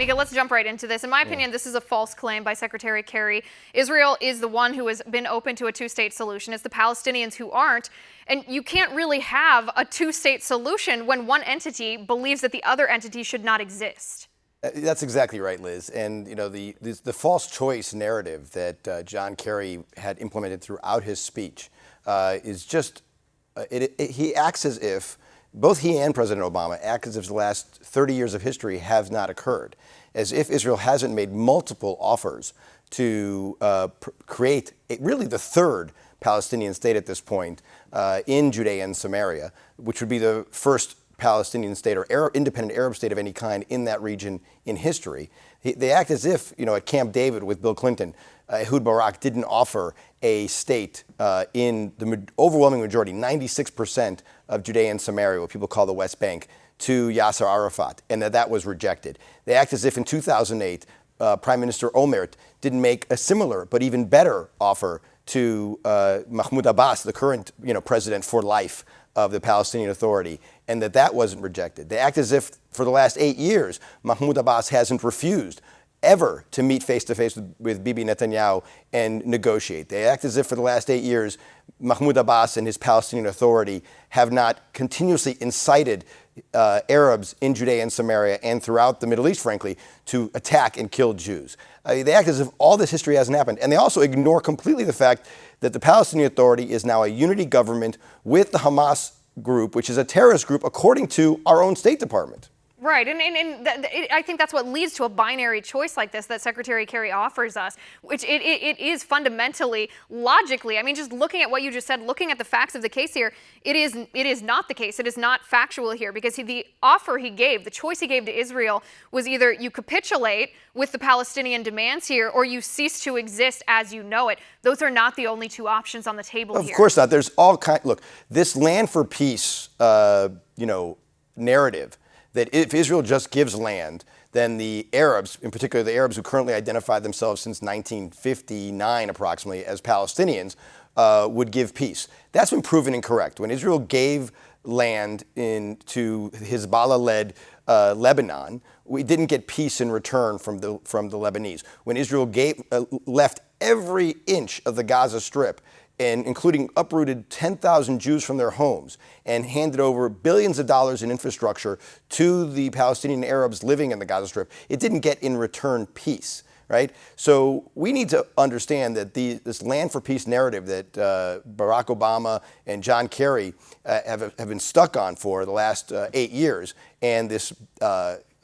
Micha, let's jump right into this. In my opinion, this is a false claim by Secretary Kerry. Israel is the one who has been open to a two-state solution. It's the Palestinians who aren't. And you can't really have a two-state solution when one entity believes that the other entity should not exist. That's exactly right, Liz. And you know the false choice narrative that John Kerry had implemented throughout his speech is just he acts as if both he and President Obama act as if the last 30 years of history have not occurred, as if Israel hasn't made multiple offers to create really the third Palestinian state at this point in Judea and Samaria, which would be the first Palestinian state or independent Arab state of any kind in that region in history. They act as if, at Camp David with Bill Clinton, Ehud Barak didn't offer a state in the overwhelming majority, 96% of Judea and Samaria, what people call the West Bank, to Yasser Arafat, and that was rejected. They act as if in 2008, Prime Minister Olmert didn't make a similar but even better offer to Mahmoud Abbas, the current president for life of the Palestinian Authority, and that wasn't rejected. They act as if for the last 8 years, Mahmoud Abbas hasn't refused ever to meet face-to-face with Bibi Netanyahu and negotiate. They act as if for the last 8 years, Mahmoud Abbas and his Palestinian Authority have not continuously incited Arabs in Judea and Samaria and throughout the Middle East, frankly, to attack and kill Jews. They act as if all this history hasn't happened. And they also ignore completely the fact that the Palestinian Authority is now a unity government with the Hamas group, which is a terrorist group, according to our own State Department. Right, and I think that's what leads to a binary choice like this that Secretary Kerry offers us, which it is fundamentally, logically, just looking at what you just said, looking at the facts of the case here, it is not the case. It is not factual here because the offer he gave, the choice he gave to Israel was either you capitulate with the Palestinian demands here or you cease to exist as you know it. Those are not the only two options on the table here. Of course not. There's all kinds. Look, this land for peace, narrative, that if Israel just gives land, then the Arabs, in particular the Arabs who currently identify themselves since 1959 approximately as Palestinians, would give peace. That's been proven incorrect. When Israel gave land to Hezbollah-led Lebanon, we didn't get peace in return from the Lebanese. When Israel left every inch of the Gaza Strip, and including uprooted 10,000 Jews from their homes and handed over billions of dollars in infrastructure to the Palestinian Arabs living in the Gaza Strip, it didn't get in return peace, right? So we need to understand that this land for peace narrative that Barack Obama and John Kerry have been stuck on for the last 8 years, and this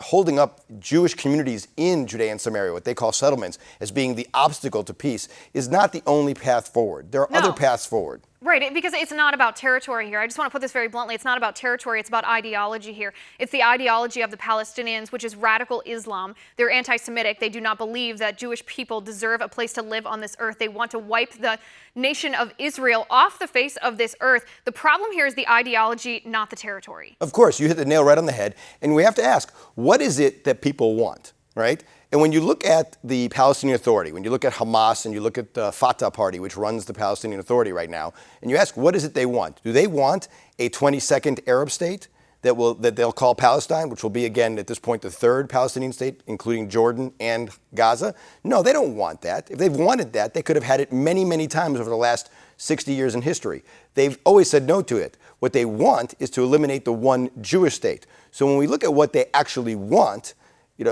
holding up Jewish communities in Judea and Samaria, what they call settlements, as being the obstacle to peace, is not the only path forward. There are other paths forward. Right, because it's not about territory here. I just want to put this very bluntly. It's not about territory. It's about ideology here. It's the ideology of the Palestinians, which is radical Islam. They're anti-Semitic. They do not believe that Jewish people deserve a place to live on this earth. They want to wipe the nation of Israel off the face of this earth. The problem here is the ideology, not the territory. Of course, you hit the nail right on the head. And we have to ask, what is it that people want, right? And when you look at the Palestinian Authority, when you look at Hamas and you look at the Fatah party, which runs the Palestinian Authority right now, and you ask, what is it they want? Do they want a 22nd Arab state that they'll call Palestine, which will be, again, at this point, the third Palestinian state, including Jordan and Gaza? No, they don't want that. If they've wanted that, they could have had it many, many times over the last 60 years in history. They've always said no to it. What they want is to eliminate the one Jewish state. So when we look at what they actually want,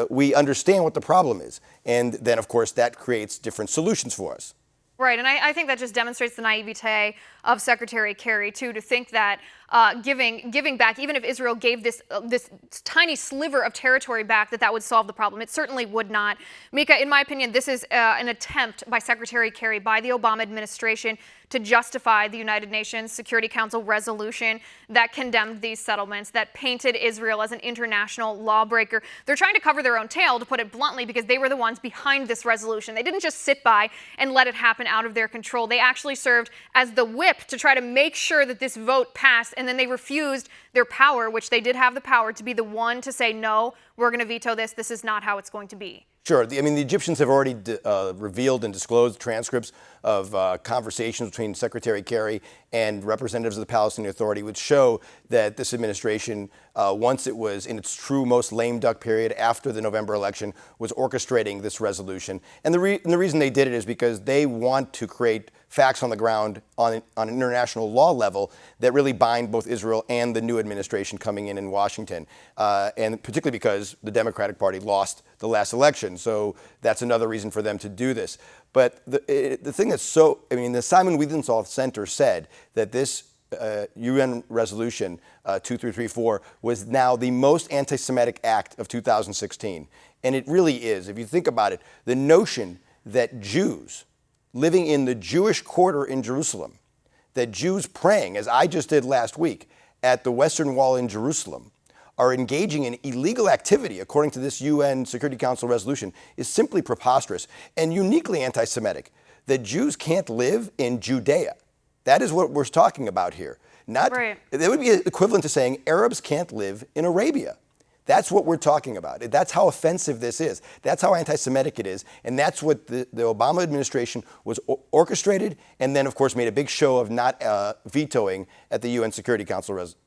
we understand what the problem is. And then, of course, that creates different solutions for us. Right, and I think that just demonstrates the naivete of Secretary Kerry, too, to think that giving back, even if Israel gave this tiny sliver of territory back, that would solve the problem. It certainly would not. Micha, in my opinion, this is an attempt by Secretary Kerry, by the Obama administration, to justify the United Nations Security Council resolution that condemned these settlements, that painted Israel as an international lawbreaker. They're trying to cover their own tail, to put it bluntly, because they were the ones behind this resolution. They didn't just sit by and let it happen out of their control. They actually served as the whip to try to make sure that this vote passed, and then they refused their power, which they did have the power, to be the one to say, no, we're going to veto this. This is not how it's going to be. Sure. I mean, the Egyptians have already revealed and disclosed transcripts of conversations between Secretary Kerry and representatives of the Palestinian Authority, which show that this administration, once it was in its true most lame duck period after the November election, was orchestrating this resolution. And the reason they did it is because they want to create facts on the ground on an international law level that really bind both Israel and the new administration coming in Washington, and particularly because the Democratic Party lost the last election. So that's another reason for them to do this. But the thing that's the Simon Wiesenthal Center said that this UN resolution 2334 was now the most anti-Semitic act of 2016. And it really is. If you think about it, the notion that Jews living in the Jewish quarter in Jerusalem, that Jews praying, as I just did last week, at the Western Wall in Jerusalem, are engaging in illegal activity, according to this UN Security Council resolution, is simply preposterous and uniquely anti-Semitic. That Jews can't live in Judea. That is what we're talking about here. Right. That would be equivalent to saying Arabs can't live in Arabia. That's what we're talking about. That's how offensive this is. That's how anti-Semitic it is. And that's what the Obama administration was orchestrated and then, of course, made a big show of not vetoing at the UN Security Council resolution.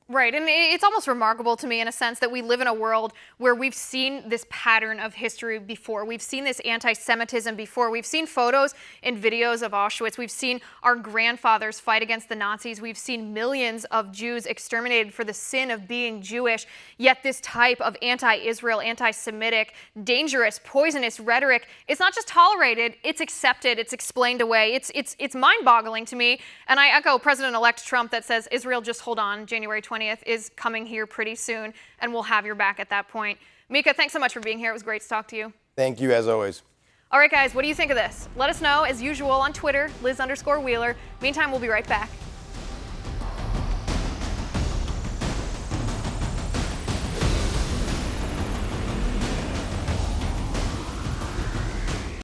Right, and it's almost remarkable to me in a sense that we live in a world where we've seen this pattern of history before. We've seen this anti-Semitism before. We've seen photos and videos of Auschwitz. We've seen our grandfathers fight against the Nazis. We've seen millions of Jews exterminated for the sin of being Jewish. Yet this type of anti-Israel, anti-Semitic, dangerous, poisonous rhetoric, it's not just tolerated, it's accepted, it's explained away. It's mind-boggling to me. And I echo President-elect Trump that says, Israel, just hold on, January 20th is coming here pretty soon, and we'll have your back at that point. Micha, thanks so much for being here. It was great to talk to you. Thank you, as always. All right, guys, what do you think of this? Let us know, as usual, on Twitter, Liz_Wheeler. Meantime, we'll be right back.